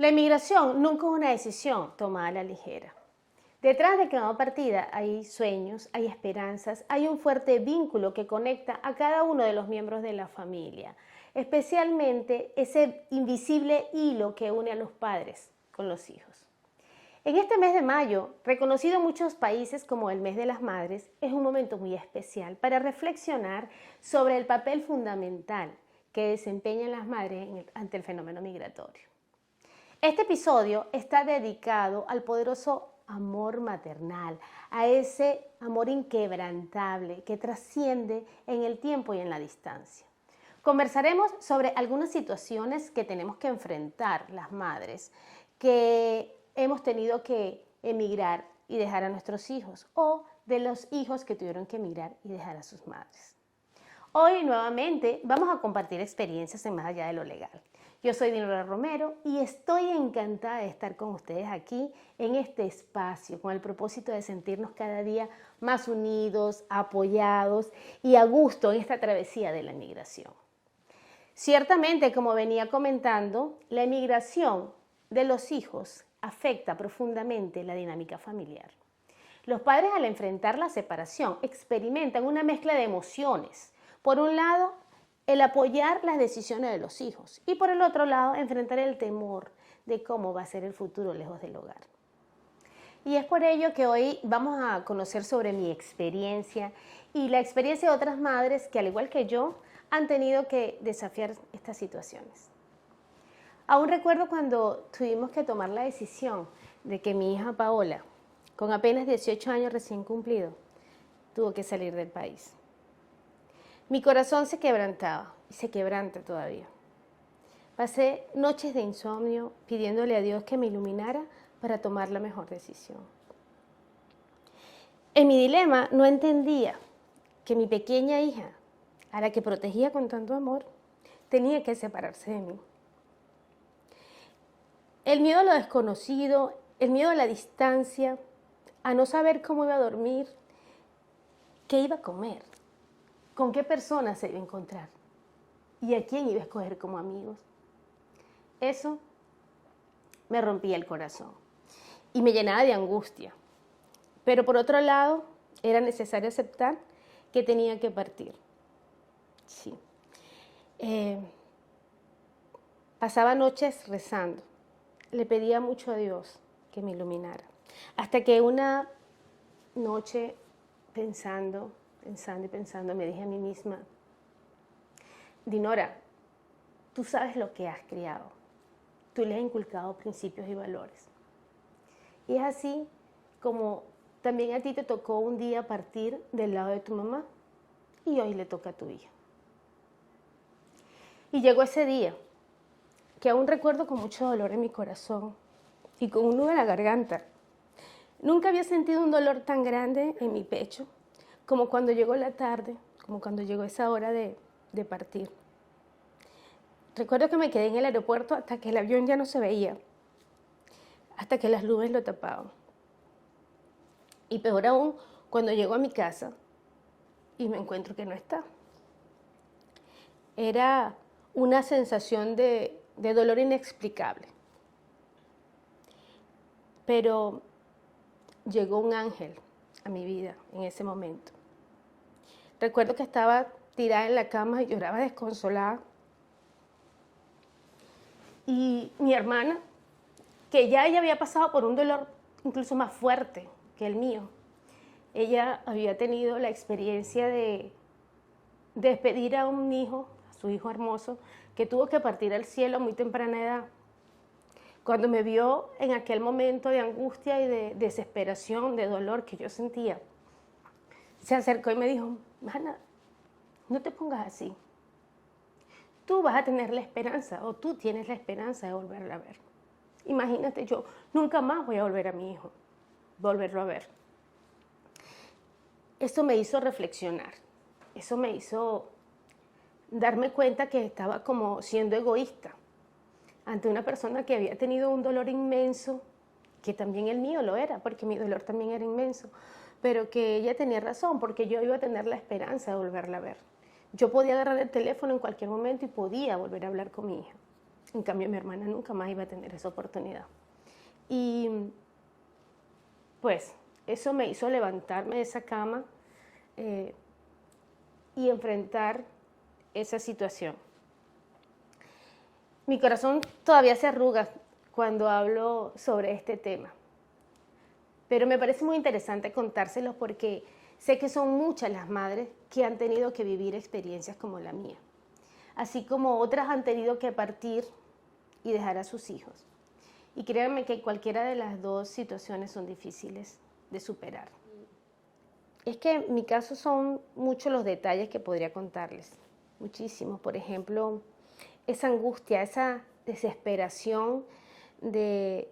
La emigración nunca es una decisión tomada a la ligera. Detrás de cada partida hay sueños, hay esperanzas, hay un fuerte vínculo que conecta a cada uno de los miembros de la familia, especialmente ese invisible hilo que une a los padres con los hijos. En este mes de mayo, reconocido en muchos países como el mes de las madres, es un momento muy especial para reflexionar sobre el papel fundamental que desempeñan las madres ante el fenómeno migratorio. Este episodio está dedicado al poderoso amor maternal, a ese amor inquebrantable que trasciende en el tiempo y en la distancia. Conversaremos sobre algunas situaciones que tenemos que enfrentar las madres, que hemos tenido que emigrar y dejar a nuestros hijos, o de los hijos que tuvieron que emigrar y dejar a sus madres. Hoy nuevamente vamos a compartir experiencias en Más Allá de lo Legal. Yo soy Dinora Romero y estoy encantada de estar con ustedes aquí en este espacio con el propósito de sentirnos cada día más unidos, apoyados y a gusto en esta travesía de la migración. Ciertamente, como venía comentando, la emigración de los hijos afecta profundamente la dinámica familiar. Los padres, al enfrentar la separación, experimentan una mezcla de emociones. Por un lado, el apoyar las decisiones de los hijos y por el otro lado, enfrentar el temor de cómo va a ser el futuro lejos del hogar. Y es por ello que hoy vamos a conocer sobre mi experiencia y la experiencia de otras madres que, al igual que yo, han tenido que desafiar estas situaciones. Aún recuerdo cuando tuvimos que tomar la decisión de que mi hija Paola, con apenas 18 años recién cumplido, tuvo que salir del país. Mi corazón se quebrantaba y se quebranta todavía. Pasé noches de insomnio pidiéndole a Dios que me iluminara para tomar la mejor decisión. En mi dilema no entendía que mi pequeña hija, a la que protegía con tanto amor, tenía que separarse de mí. El miedo a lo desconocido, el miedo a la distancia, a no saber cómo iba a dormir, qué iba a comer, con qué personas se iba a encontrar y a quién iba a escoger como amigos. Eso me rompía el corazón y me llenaba de angustia. Pero por otro lado, era necesario aceptar que tenía que partir. Sí. Pasaba noches rezando. Le pedía mucho a Dios que me iluminara. Hasta que una noche, pensando, me dije a mí misma: Dinora, tú sabes lo que has criado. Tú le has inculcado principios y valores. Y es así como también a ti te tocó un día partir del lado de tu mamá y hoy le toca a tu hija. Y llegó ese día que aún recuerdo con mucho dolor en mi corazón y con un nudo en la garganta. Nunca había sentido un dolor tan grande en mi pecho como cuando llegó la tarde, como cuando llegó esa hora de partir. Recuerdo que me quedé en el aeropuerto hasta que el avión ya no se veía, hasta que las nubes lo tapaban. Y peor aún, cuando llego a mi casa y me encuentro que no está. Era una sensación de dolor inexplicable. Pero llegó un ángel a mi vida en ese momento. Recuerdo que estaba tirada en la cama y lloraba desconsolada. Y mi hermana, que ya ella había pasado por un dolor incluso más fuerte que el mío, ella había tenido la experiencia de despedir a un hijo, a su hijo hermoso, que tuvo que partir al cielo a muy temprana edad. Cuando me vio en aquel momento de angustia y de desesperación, de dolor que yo sentía, se acercó y me dijo: Mana, no te pongas así. Tú vas a tener la esperanza, o tú tienes la esperanza de volverla a ver. Imagínate, yo nunca más voy a volver a mi hijo, volverlo a ver. Eso me hizo reflexionar, eso me hizo darme cuenta que estaba como siendo egoísta ante una persona que había tenido un dolor inmenso, que también el mío lo era, porque mi dolor también era inmenso, pero que ella tenía razón, porque yo iba a tener la esperanza de volverla a ver. Yo podía agarrar el teléfono en cualquier momento y podía volver a hablar con mi hija. En cambio, mi hermana nunca más iba a tener esa oportunidad. Y pues eso me hizo levantarme de esa cama y enfrentar esa situación. Mi corazón todavía se arruga cuando hablo sobre este tema, pero me parece muy interesante contárselos porque sé que son muchas las madres que han tenido que vivir experiencias como la mía, así como otras han tenido que partir y dejar a sus hijos. Y créanme que cualquiera de las dos situaciones son difíciles de superar. Es que en mi caso son muchos los detalles que podría contarles, muchísimos. Por ejemplo, esa angustia, esa desesperación de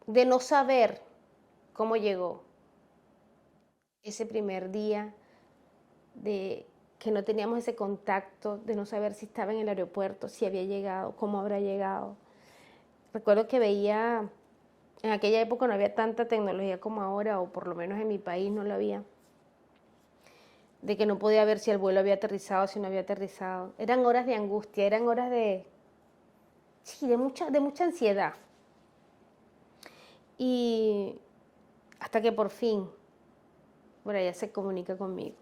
no saber cómo llegó ese primer día, de que no teníamos ese contacto, de no saber si estaba en el aeropuerto, si había llegado, cómo habrá llegado. Recuerdo que veía, en aquella época no había tanta tecnología como ahora, o por lo menos en mi país no lo había, de que no podía ver si el vuelo había aterrizado, si no había aterrizado. Eran horas de angustia, eran horas de mucha ansiedad. Y hasta que por fin, por ella se comunica conmigo.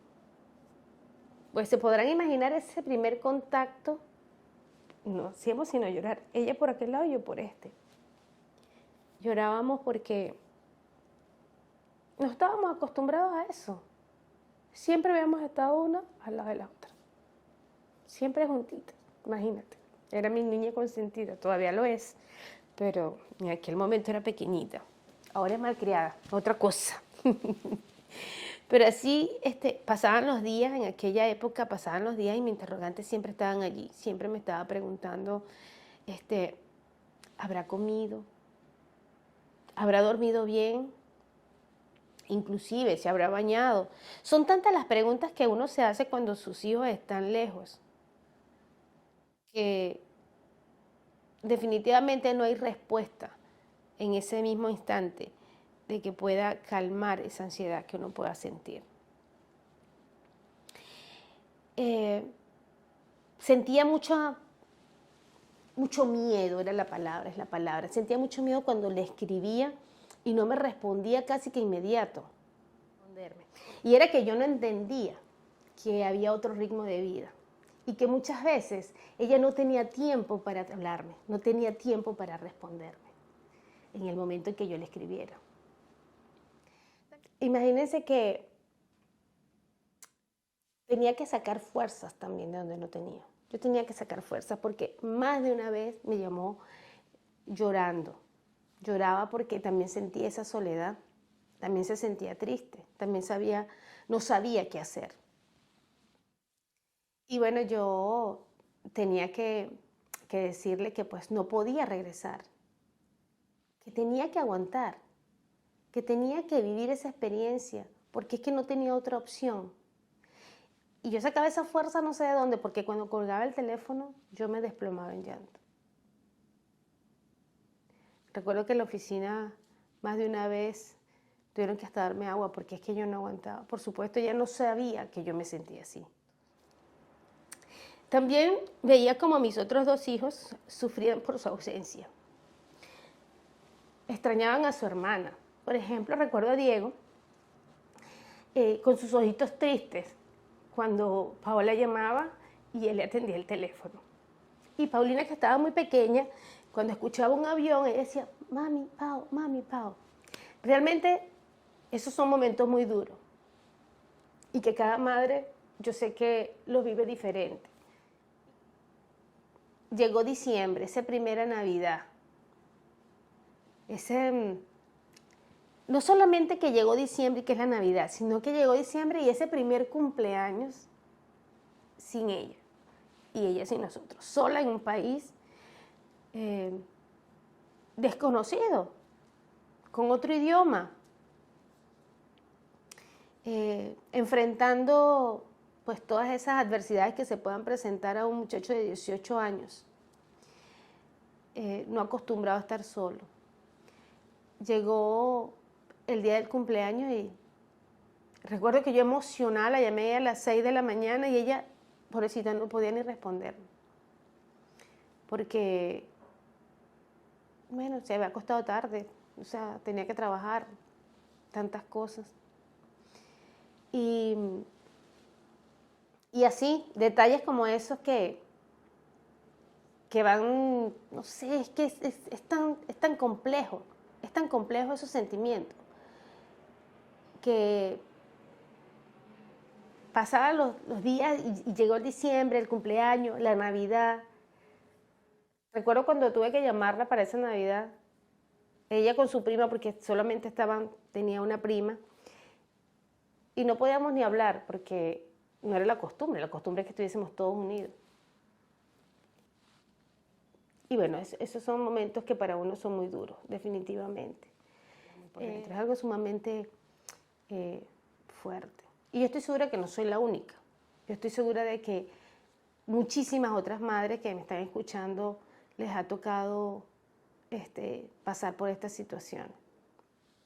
Pues se podrán imaginar ese primer contacto, no hacíamos sino llorar, ella por aquel lado y yo por este. Llorábamos porque no estábamos acostumbrados a eso. Siempre habíamos estado una al lado de la otra, siempre juntitas, imagínate. Era mi niña consentida, todavía lo es, pero en aquel momento era pequeñita. Ahora es malcriada, otra cosa. Pero así pasaban los días, en aquella época pasaban los días y mis interrogantes siempre estaban allí. Siempre me estaba preguntando, ¿habrá comido? ¿Habrá dormido bien? Inclusive, ¿se habrá bañado? Son tantas las preguntas que uno se hace cuando sus hijos están lejos, que definitivamente no hay respuesta en ese mismo instante de que pueda calmar esa ansiedad que uno pueda sentir. Sentía mucho miedo, es la palabra. Sentía mucho miedo cuando le escribía y no me respondía casi que inmediato. Y era que yo no entendía que había otro ritmo de vida y que muchas veces ella no tenía tiempo para hablarme, no tenía tiempo para responderme en el momento en que yo le escribiera. Imagínense que tenía que sacar fuerzas también de donde no tenía. Yo tenía que sacar fuerzas porque más de una vez me llamó llorando. Lloraba porque también sentía esa soledad, también se sentía triste, también no sabía qué hacer. Y bueno, yo tenía que decirle que pues no podía regresar, que tenía que aguantar, que tenía que vivir esa experiencia, porque es que no tenía otra opción. Y yo sacaba esa fuerza no sé de dónde, porque cuando colgaba el teléfono yo me desplomaba en llanto. Recuerdo que en la oficina más de una vez tuvieron que hasta darme agua porque es que yo no aguantaba. Por supuesto, ella no sabía que yo me sentía así. También veía como mis otros dos hijos sufrían por su ausencia. Extrañaban a su hermana. Por ejemplo, recuerdo a Diego con sus ojitos tristes cuando Paola llamaba y él le atendía el teléfono. Y Paulina, que estaba muy pequeña, cuando escuchaba un avión, ella decía, mami, Pau, mami, Pau. Realmente esos son momentos muy duros y que cada madre, yo sé que lo vive diferente. Llegó diciembre, esa primera Navidad. No solamente que llegó diciembre y que es la Navidad, sino que llegó diciembre y ese primer cumpleaños sin ella. Y ella sin nosotros, sola en un país desconocido, con otro idioma, enfrentando pues todas esas adversidades que se puedan presentar a un muchacho de 18 años, no acostumbrado a estar solo. Llegó el día del cumpleaños y recuerdo que yo emocionada la llamé a las 6 de la mañana y ella, pobrecita, no podía ni responderme. Porque bueno, se había acostado tarde, o sea, tenía que trabajar, tantas cosas. Y, y así, detalles como esos que van, no sé, es que es tan complejo, es tan complejo esos sentimientos, que pasaban los días y llegó el diciembre, el cumpleaños, la Navidad. Recuerdo cuando tuve que llamarla para esa Navidad, ella con su prima, porque solamente tenía una prima, y no podíamos ni hablar porque no era la costumbre es que estuviésemos todos unidos. Y bueno, esos son momentos que para uno son muy duros, definitivamente. Es algo sumamente fuerte. Y yo estoy segura que no soy la única. Yo estoy segura de que muchísimas otras madres que me están escuchando les ha tocado pasar por esta situación.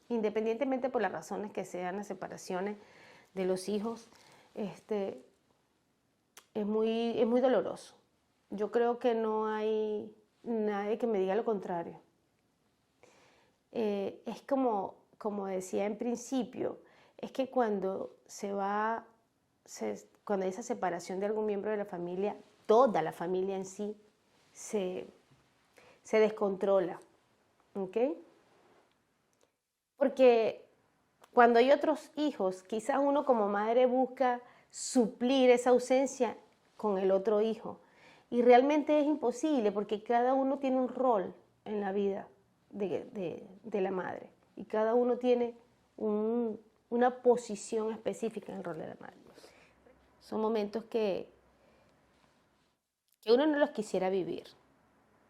Independientemente por las razones que sean las separaciones de los hijos, es muy doloroso. Yo creo que no hay nadie que me diga lo contrario. Es como decía en principio, es que cuando cuando hay esa separación de algún miembro de la familia, toda la familia en sí se descontrola, ¿ok? Porque cuando hay otros hijos, quizás uno como madre busca suplir esa ausencia con el otro hijo. Y realmente es imposible porque cada uno tiene un rol en la vida de la madre. Y cada uno tiene una posición específica en el rol de la madre. Son momentos que uno no los quisiera vivir.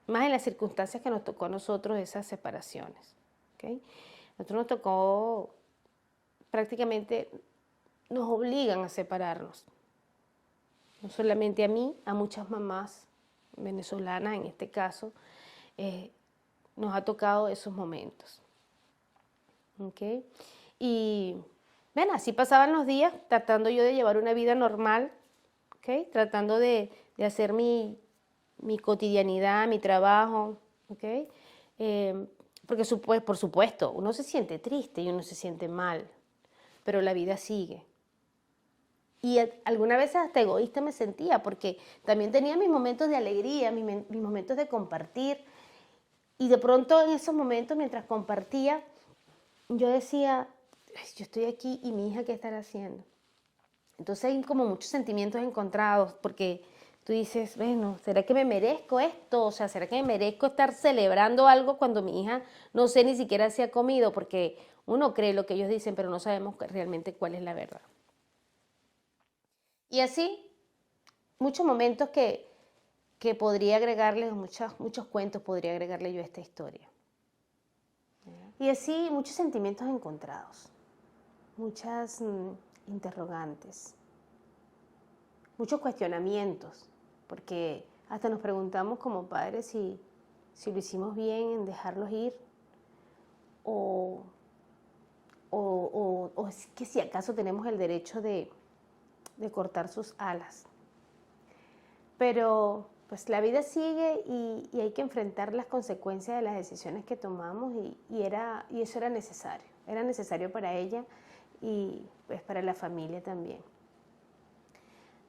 Más en las circunstancias que nos tocó a nosotros esas separaciones. ¿Okay? A nosotros nos tocó, prácticamente nos obligan a separarnos. No solamente a mí, a muchas mamás venezolanas en este caso, nos ha tocado esos momentos. ¿Okay? Y bueno, así pasaban los días tratando yo de llevar una vida normal, ¿okay? Tratando de hacer mi cotidianidad, mi trabajo, ¿okay? Porque por supuesto, uno se siente triste y uno se siente mal, pero la vida sigue. Y algunas veces hasta egoísta me sentía, porque también tenía mis momentos de alegría, mis momentos de compartir. Y de pronto en esos momentos, mientras compartía, yo decía, yo estoy aquí y mi hija, ¿qué estará haciendo? Entonces hay como muchos sentimientos encontrados, porque tú dices, bueno, ¿será que me merezco esto? O sea, ¿será que me merezco estar celebrando algo cuando mi hija no sé ni siquiera si ha comido? Porque uno cree lo que ellos dicen, pero no sabemos realmente cuál es la verdad. Y así, muchos momentos que podría agregarles, muchos cuentos podría agregarle yo a esta historia. Y así, muchos sentimientos encontrados, muchas interrogantes, muchos cuestionamientos, porque hasta nos preguntamos como padres si lo hicimos bien en dejarlos ir o es que si acaso tenemos el derecho de cortar sus alas. Pero pues la vida sigue y hay que enfrentar las consecuencias de las decisiones que tomamos y eso era necesario para ella y pues para la familia también.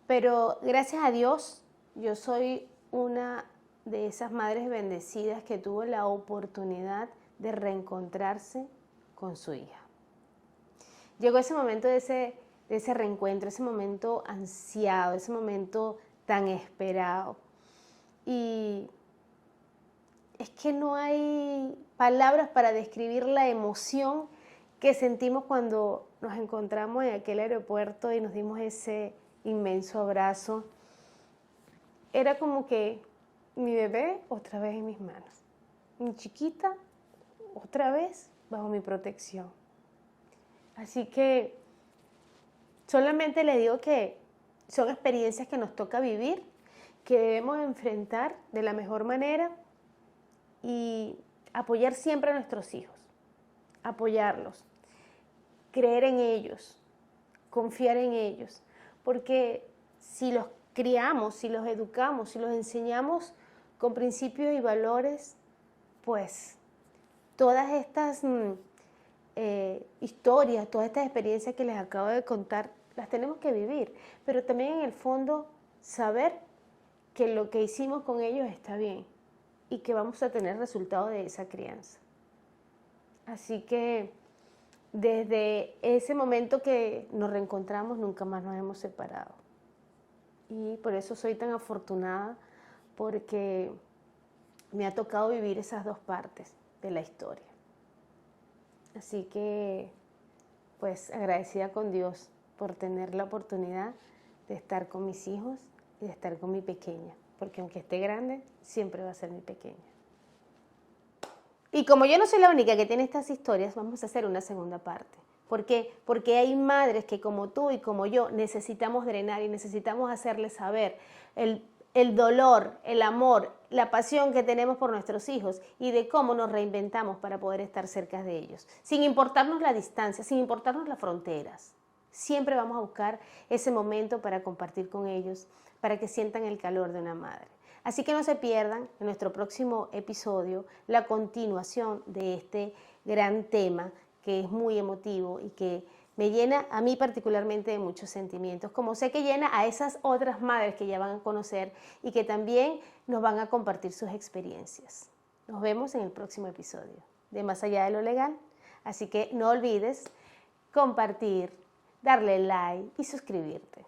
Pero gracias a Dios, yo soy una de esas madres bendecidas que tuvo la oportunidad de reencontrarse con su hija. Llegó ese momento de ese reencuentro, ese momento ansiado, ese momento tan esperado. Y es que no hay palabras para describir la emoción que sentimos cuando nos encontramos en aquel aeropuerto y nos dimos ese inmenso abrazo. Era como que mi bebé otra vez en mis manos, mi chiquita otra vez bajo mi protección. Así que solamente le digo que son experiencias que nos toca vivir, que debemos enfrentar de la mejor manera y apoyar siempre a nuestros hijos, apoyarlos, creer en ellos, confiar en ellos, porque si los criamos, si los educamos, si los enseñamos con principios y valores, pues todas estas historias, todas estas experiencias que les acabo de contar, las tenemos que vivir, pero también en el fondo saber que lo que hicimos con ellos está bien y que vamos a tener resultado de esa crianza. Así que desde ese momento que nos reencontramos, nunca más nos hemos separado. Y por eso soy tan afortunada, porque me ha tocado vivir esas dos partes de la historia. Así que, pues, agradecida con Dios por tener la oportunidad de estar con mis hijos y de estar con mi pequeña, porque aunque esté grande, siempre va a ser mi pequeña. Y como yo no soy la única que tiene estas historias, vamos a hacer una segunda parte. ¿Por qué? Porque hay madres que como tú y como yo necesitamos drenar y necesitamos hacerles saber el dolor, el amor, la pasión que tenemos por nuestros hijos y de cómo nos reinventamos para poder estar cerca de ellos, sin importarnos la distancia, sin importarnos las fronteras. Siempre vamos a buscar ese momento para compartir con ellos, para que sientan el calor de una madre. Así que no se pierdan en nuestro próximo episodio la continuación de este gran tema que es muy emotivo y que me llena a mí particularmente de muchos sentimientos, como sé que llena a esas otras madres que ya van a conocer y que también nos van a compartir sus experiencias. Nos vemos en el próximo episodio de Más Allá de lo Legal. Así que no olvides compartir, darle like y suscribirte.